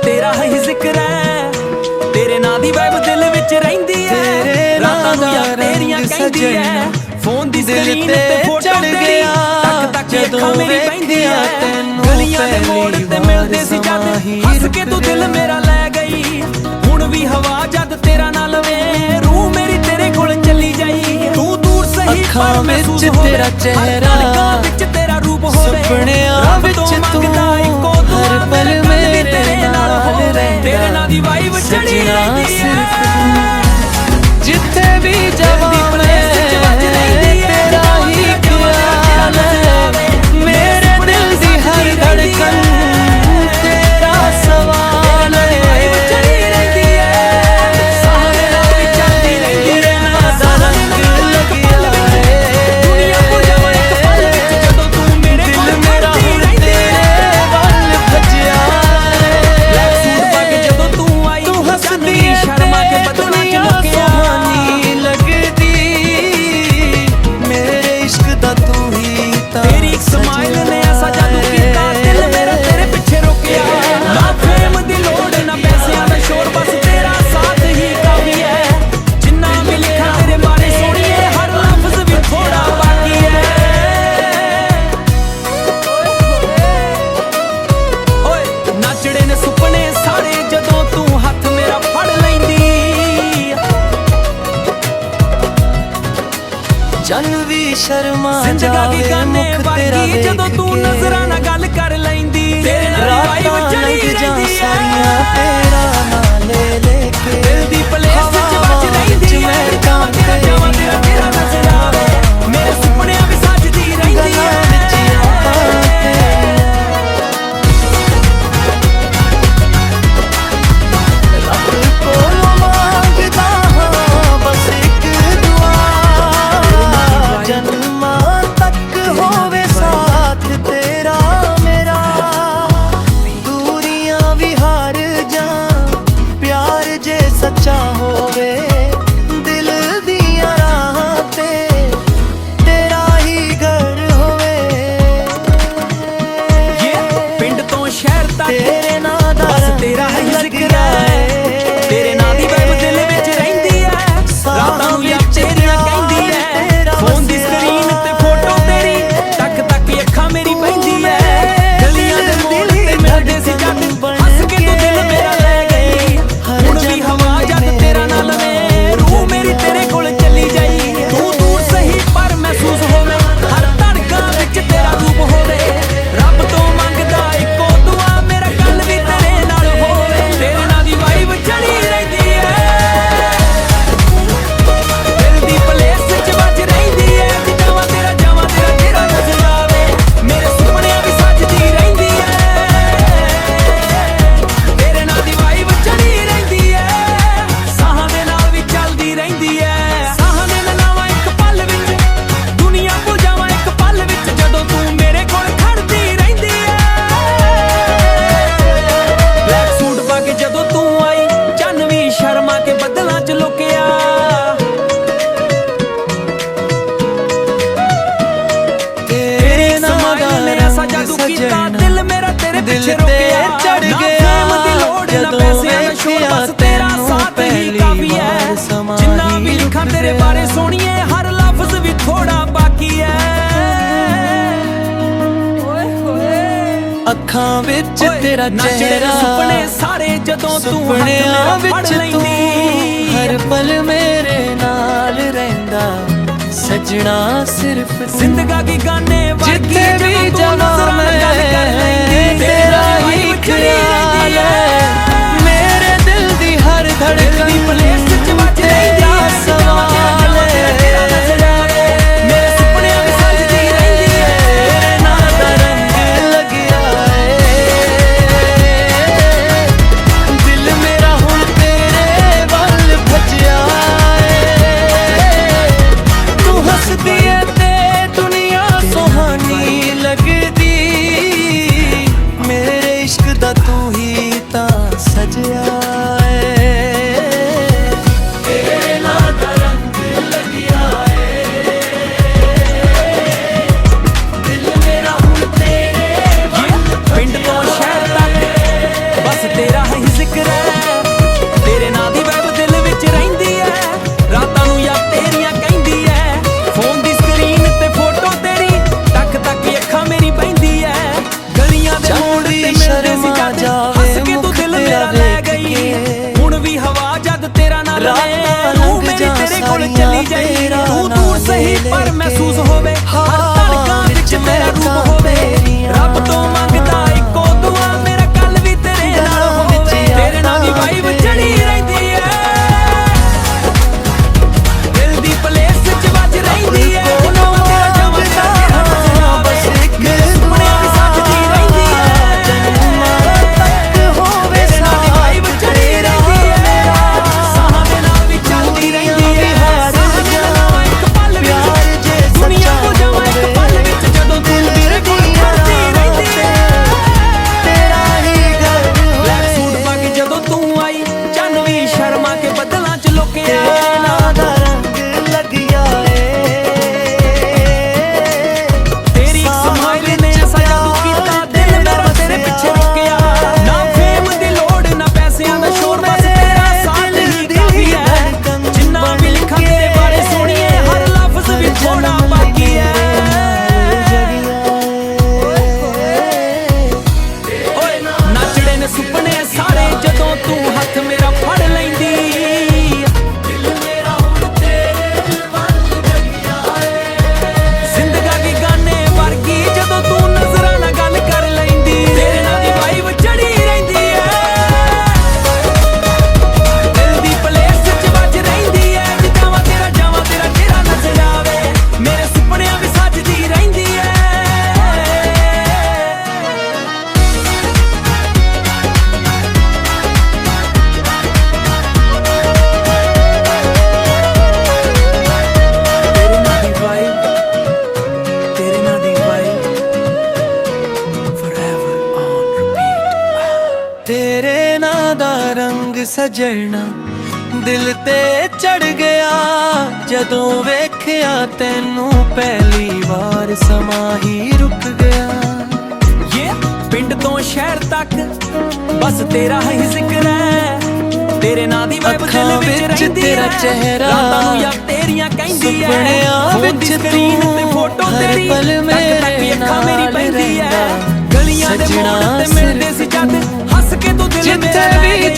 तेरा ही जिक्र है, तेरे नां दी वाइब दिल विच रहिंदी है। रातां नूं याद तेरियां कहंदी है, फोन दी स्क्रीन ते फोटो तेरी तक तक अखां मेरी पैंदी है। गलियां दे मोड़ ते मिलदे सी जद हस के तू दिल मेरा लै गई। हुण भी हवा जद तेरा ना लवे, रूह मेरी तेरे कोल चली जाई। तू दूर सही पर महसूस होवे, तेरा चेहरा विच तेरा रूप होवे। सपनियां विच तू हर पल मेरे नाल होवे। तेरे नाल दी वाइब चढ़ी रहंदी है, जिथे भी जावां मैं तेरा ही ख्याल है। मेरे दिल दी हर धड़कन तेरा सवाल है। जानवी शर्मा जावे मुख तेरा जदों तू नजरां नाल गल कर लैंदी। रातां लंघ जां सारियां तेरा नाम ले लेके। दिल दी प्लेस च बज रहिंदी है, तेरा जावां तेरा नजर आवे। मेरे सुपनियां भी सजदी रहिंदी है। सच्चा होवे दिल दियां राहां ते तेरा ही घर होवे। पिंड तो शहर तक तेरे नां दा तेरा ही जिक्र है, तेरे नां दी वाइब दिल विच रहिंदी है। रातां नूं याद तेरियां कहंदी है, फोन दी स्क्रीन ते फोटो तेरी तक तक अखां मेरी पैंदी है। गलियां दे मोड़ ते मिलदे सी जद हस के तू दिल मेरा लै गई। हुण भी हवा जद तेरा ना लवे, रूह मेरी तेरे कोल चली जाई। तू दूर सही पर महसूस होवे, हर धड़कन विच तेरा रूप होवे। रब तो मंगदा इक्को दुआ, मेरा गल भी तेरे नाल होवे। तेरे नाल दी वाइब चढ़ी रहिंदी है, दिल दी प्लेस च बज रहिंदी है। जावां तेरा नजर आवे। मेरे सुपनियां भी सजदी रहिंदी है। तेरे नाल दी वाइब चढ़ी रहिंदी है, साहां दे नाल भी चलदी रहिंदी है। साहां दे मिलावां इक पल विच, दुनिया भुल जावां इक पल विच, जदों तू मेरे कोल खड़दी रहिंदी है। ब्लैक सूट पा के जदों तू आई, जानवी शर्मा के बदलां च लुकिया। तेरे स्माइल ने ऐसा जादू कीता, दिल मेरा तेरे पीछे रुकिया। चढ़ गया जदों वेखिया तेरा साथ ही काफी है। जिन्ना भी लिखां तेरे बारे सोहणीए, हर लफ्ज भी थोड़ा बाकी है। अखां विच तेरा चेहरा, सुपने सारे जदों तू सुपनियां विच तू हर पल मेरे नाल रहिंदा। सजना सिर्फ जिंदगी गाने जिथे भी जावां मैं तेरा ही ख्याल है। मेरे दिल दी हर धड़कन तेरा सवाल है। मेरे सुपनियां भी सजदी रहिंदी है, तेरे नां दा रंग लगिया है। दिल मेरा हुण तेरे वल भजिया है। तू हसदी है ते दुनिया सुहानी लगदी। ਤੇਰਾ ਹੀ ਜ਼ਿਕਰ ਹੈ ਤੇਰੇ ਨਾਂ ਦੀ ਵੈਬ ਦਿਲ ਵਿੱਚ ਰਹਿੰਦੀ ਹੈ ਰਾਤਾਂ ਨੂੰ ਯਾਦ ਤੇਰੀਆਂ ਕਹਿੰਦੀ ਹੈ ਫੋਨ ਦੀ ਸਕਰੀਨ ਤੇ ਫੋਟੋ ਤੇਰੀ ਤੱਕ ਤੱਕ ਅੱਖਾਂ ਮੇਰੀ ਬਹਿੰਦੀ ਹੈ ਗਲੀਆਂ ਦੇ ਮੋੜ ਤੇ ਮਿਲਦੇ ਸੀ ਜਦ ਹੱਸ ਕੇ ਤੂੰ ਦਿਲ ਮੇਰਾ ਲੈ ਗਈ ਹੁਣ ਵੀ ਹਵਾ ਜਦ ਤੇਰਾ ਨਾਂ ਲਵੇ ਤੂੰ ਮੇਰੀ ਤੇਰੇ ਕੋਲ ਚਲੀ ਜਾਈ ਤੂੰ ਦੂਰ ਸਹੀ ਪਰ ਮਹਿਸੂਸ ਹੋਵੇ ਹਰ ਧੜਕਾਂ ਵਿੱਚ ਮੇਰਾ ਰੂਪ ਹੋਵੇ ਰੱਬ ਤੋਂ ਮੰਗਦਾ ਇੱਕੋ ਦੁਆ ਮੇਰਾ ਕੱਲ ਵੀ ਤੇਰੇ ਨਾਲ ਹੋਵੇ ਤੇਰੇ ਨਾਲ ਦੀ ਵਾਈਬ ਚੜੀ ਰਹਿੰਦੀ ਹੈ ਦਿਲ ਦੀ ਪਲੇਸ 'ਚ ਵੱਜ ਰਹਿੰਦੀ ਹੈ ਜਦੋਂ ਤੇਰਾ ਜਮਾ ਤੇਰਾ ਚਿਹਰਾ ਨਜ਼ਰ ਬਸ ਇੱਕ ਸੁਪਨਿਆਂ ਦੀ ਸੱਜਦੀ ਰਹਿੰਦੀ ਹੈ ਤੱਕ ਹੋਵੇ ਤੇਰੇ ਨਾਲ ਦੀ ਵਾਈਬ ਚੜੀ ਰਹਿੰਦੀ ਹੈ ਸਾਹਾਂ ਦੇ ਨਾਲ ਵੀ ਚੱਲਦੀ ਰਹਿੰਦੀ ਹੈ ਸਾਹਾਂ ਦੇ ਨਾਲ ਇੱਕ ਪਲ ਵਿੱਚ ਦੁਨੀਆ ਤੋਂ ਜਾਵਾਂ ਇੱਕ ਪਲ ਵਿੱਚ ਜਦੋਂ ਤੂੰ ਮੇਰੇ ਕੋਲ ਖੜਦੀ ਰਹਿੰਦੀ ਹੈ ਤੇਰਾ ਹੀ ਘਰ ਬਲੈਕ ਸੂਟ ਪਾ ਕੇ ਜਦੋਂ ਤੂੰ ਆਈ ਚੰਨ ਵੀ ਸ਼ਰਮਾ ਕੇ ਬੱਦਲਾਂ 'ਚ ਲੁਕਿਆ ਨਾਂ ਦਾ ਰੰਗ ਲੱਗਿਆ ਤੇਰੀ ਸਮਾਈਲ ਨੇ ਐਸਾ ਜਾਦੂ ਕੀਤਾ ਦਿਲ ਮੇਰਾ ਤੇਰੇ ਪਿੱਛੇ ਰੁਕਿਆ ਨਾ ਫੇਮ ਦੀ ਲੋੜ ਨਾ ਪੈਸਿਆਂ ਦਾ ਸ਼ੋਰ ਬਸ ਤੇਰਾ ਸਾਥ ਹੀ ਕਾਫੀ ਹੈ ਜਿੰਨਾ ਵੀ ਲਿਖਾਂ ਤੇਰੇ ਬਾਰੇ ਸੋਹਣੀਏ ਹਰ ਲਫ਼ਜ਼ ਵੀ ਥੋੜਾ ਬਾਕੀ ਹੈ ਓਏ ਨੱਚੜੇ ਨੇ ਸੁਪਨੇ ਸਾਰੇ ਜਦੋਂ ਤੂੰ ਹੱਥ ਮੇਰਾ ਫੜ ਲੈਂਦੀ ਦਿਲ ਮੇਰਾ ਹੁਣ ਤੇਰੇ ਵੱਲ ਜਗਿਆ ਜ਼ਿੰਦਗੀ ਗਾਨੇ ਵਰਗੀ ਜਦੋਂ ਤੂੰ ਨਜ਼ਰਾਂ ਨਾਲ ਗੱਲ ਕਰ ਲੈਂਦੀ ਤੇਰੇ ਨਾਲ ਦੀ ਵਾਈਬ ਚੜੀ ਰਹਿੰਦੀ ਹੈ ਦਿਲ ਦੀ ਪਲੇਸ 'ਚ ਵੱਜ ਰਹਿੰਦੀ ਹੈ ਜਿੱਦਾਂ ਤੇਰਾ ਚਿਹਰਾ ਨਜ਼ਰ ਆਵੇ ਮੇਰੇ ਸੁਪਨਿਆਂ ਵੀ ਸੱਜਦੀ ਰਹਿੰਦੀ ਹੈ ਤੇਰੇ ਨਾਂ ਦੀ ਵਾਈਬ forever on repeat ਤੇਰੇ ਨਾਂ ਦਾ ਰੰਗ ਸਜਣਾ ਦਿਲ ਤੇ ਚੜ ਗਿਆ ਜਦੋਂ ਵੇਖਿਆ ਤੈਨੂੰ ਪਹਿਲੀ ਵਾਰ ਸਮਾਂ ਹੀ ਰੁਕ ਗਿਆ ਇਹ ਪਿੰਡ ਤੋਂ ਸ਼ਹਿਰ ਤੱਕ ਬਸ ਤੇਰਾ ਹੀ ਜ਼ਿਕਰ ਹੈ ਤੇਰੇ ਨਾਂ ਦੀ ਵਾਈਬ ਦਿਲ ਅੱਖਾਂ ਵਿੱਚ ਵਿੱਚ ਰਹਿੰਦੀ ਤੇਰਾ ਹੈ ਚਿਹਰਾ, ਰਾਤਾਂ ਨੂੰ ਯਾਦ ਤੇਰੀਆਂ ਕਹਿੰਦੀ ਹੈ ਸੁਪਨਿਆਂ ਫੋਨ ਦੀ ਵਿੱਚ ਸਕਰੀਨ ਤੂੰ, ਤੇ ਫੋਟੋ ਹਰ ਤੇਰੀ ਪਲ ਤੱਕ ਮੇਰੇ ਅੱਖਾਂ ਮੇਰੀ ਨਾਲ ਪੈਂਦੀ ਹੈ ਰਹਿੰਦਾ। ਗਲੀਆਂ ਦੇ ਮੋੜ ਸੱਜਣਾ ਤੇ ਮਿਲਦੇ ਸੀ ਜਦ ਹੱਸ ਕੇ ਤੂੰ ਦਿਲ ਜਿੱਥੇ ਮੇਰਾ ਲੈ ਵੀ ਗਈ